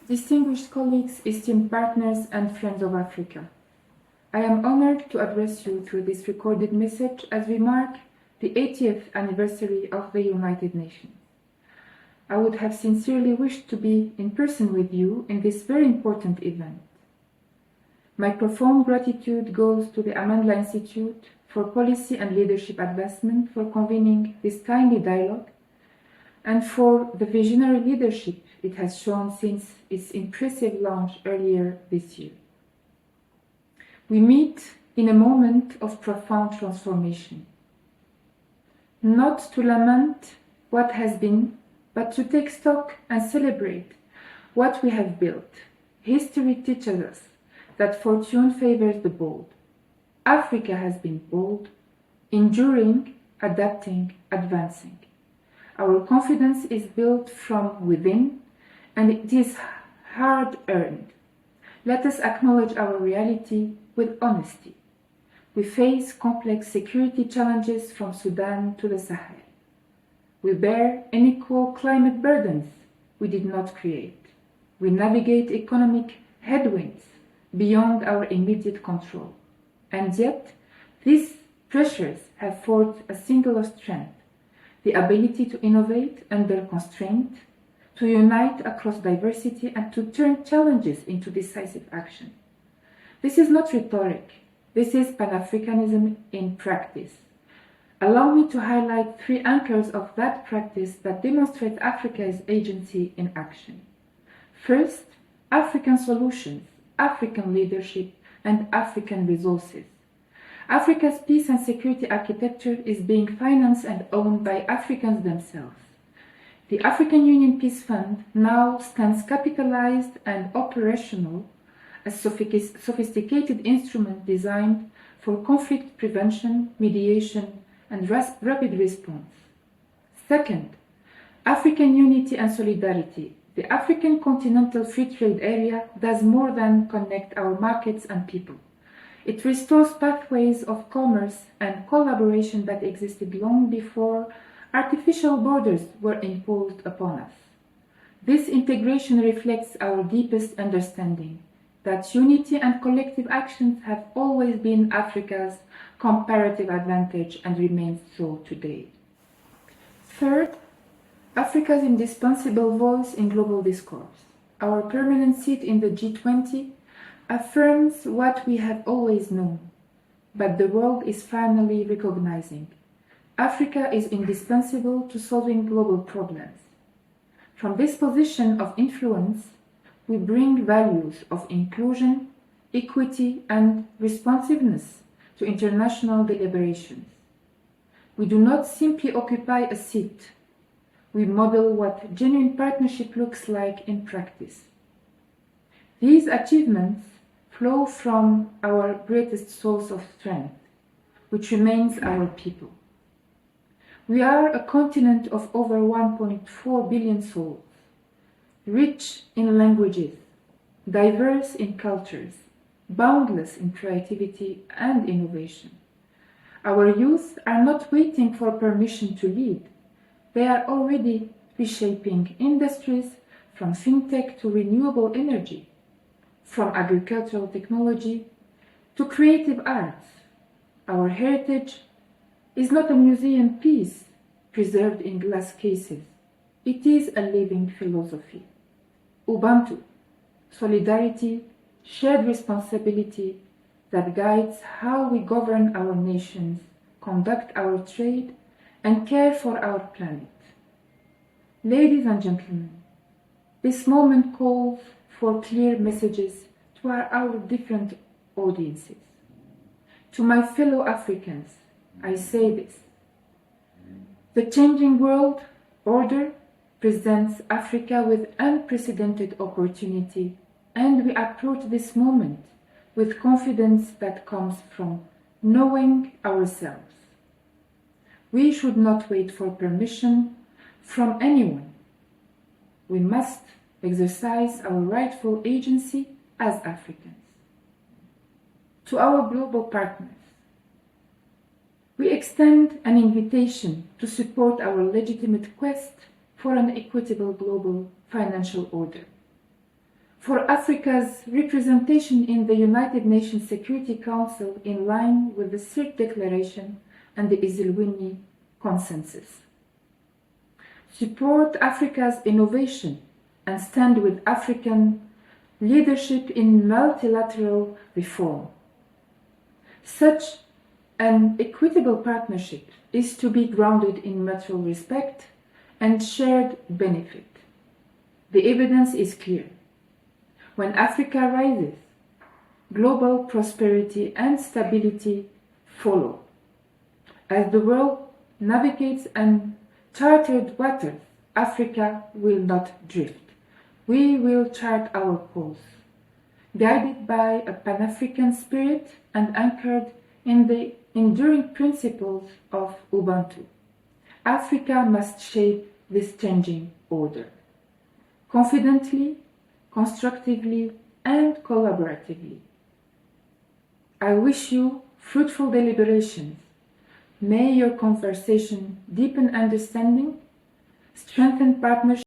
Distinguished colleagues, esteemed partners, and friends of Africa, I am honored to address you through this recorded message as we mark the 80th anniversary of the United Nations. I would have sincerely wished to be in person with you in this very important event. My profound gratitude goes to the Amandla Institute for Policy and Leadership Advancement for convening this timely dialogue and for the visionary leadership it has shown since its impressive launch earlier this year. We meet in a moment of profound transformation, not to lament what has been, but to take stock and celebrate what we have built. History teaches us that fortune favors the bold. Africa has been bold, enduring, adapting, advancing. Our confidence is built from within, and it is hard-earned. Let us acknowledge our reality with honesty. We face complex security challenges from Sudan to the Sahel. We bear unequal climate burdens we did not create. We navigate economic headwinds beyond our immediate control. And yet, these pressures have forged a singular strength: the ability to innovate under constraint, to unite across diversity, and to turn challenges into decisive action. This is not rhetoric. This is Pan-Africanism in practice. Allow me to highlight 3 anchors of that practice that demonstrate Africa's agency in action. First, African solutions, African leadership, and African resources. Africa's peace and security architecture is being financed and owned by Africans themselves. The African Union Peace Fund now stands capitalized and operational, a sophisticated instrument designed for conflict prevention, mediation, and rapid response. Second, African unity and solidarity. The African Continental Free Trade Area does more than connect our markets and people. It restores pathways of commerce and collaboration that existed long before artificial borders were imposed upon us. This integration reflects our deepest understanding that unity and collective actions have always been Africa's comparative advantage and remains so today. Third, Africa's indispensable voice in global discourse. Our permanent seat in the G20 affirms what we have always known, but the world is finally recognizing. Africa is indispensable to solving global problems. From this position of influence, we bring values of inclusion, equity, and responsiveness to international deliberations. We do not simply occupy a seat. We model what genuine partnership looks like in practice. These achievements flow from our greatest source of strength, which remains our people. We are a continent of over 1.4 billion souls, rich in languages, diverse in cultures, boundless in creativity and innovation. Our youth are not waiting for permission to lead. They are already reshaping industries from fintech to renewable energy, from agricultural technology to creative arts. Our heritage is not a museum piece preserved in glass cases. It is a living philosophy. Ubuntu, solidarity, shared responsibility that guides how we govern our nations, conduct our trade, and care for our planet. Ladies and gentlemen, this moment calls for clear messages to our different audiences. To my fellow Africans, I say this: the changing world order presents Africa with unprecedented opportunity, and we approach this moment with confidence that comes from knowing ourselves. We should not wait for permission from anyone. We must exercise our rightful agency as Africans. To our global partners, we extend an invitation to support our legitimate quest for an equitable global financial order. for Africa's representation in the United Nations Security Council in line with the Third Declaration and the Isilwini Consensus. Support Africa's innovation and stand with African leadership in multilateral reform. Such an equitable partnership is to be grounded in mutual respect and shared benefit. The evidence is clear. When Africa rises, global prosperity and stability follow. As the world navigates uncharted waters, Africa will not drift. We will chart our course, guided by a Pan-African spirit and anchored in the enduring principles of Ubuntu. Africa must shape this changing order, confidently, constructively, and collaboratively. I wish you fruitful deliberations. May your conversation deepen understanding, strengthen partnership,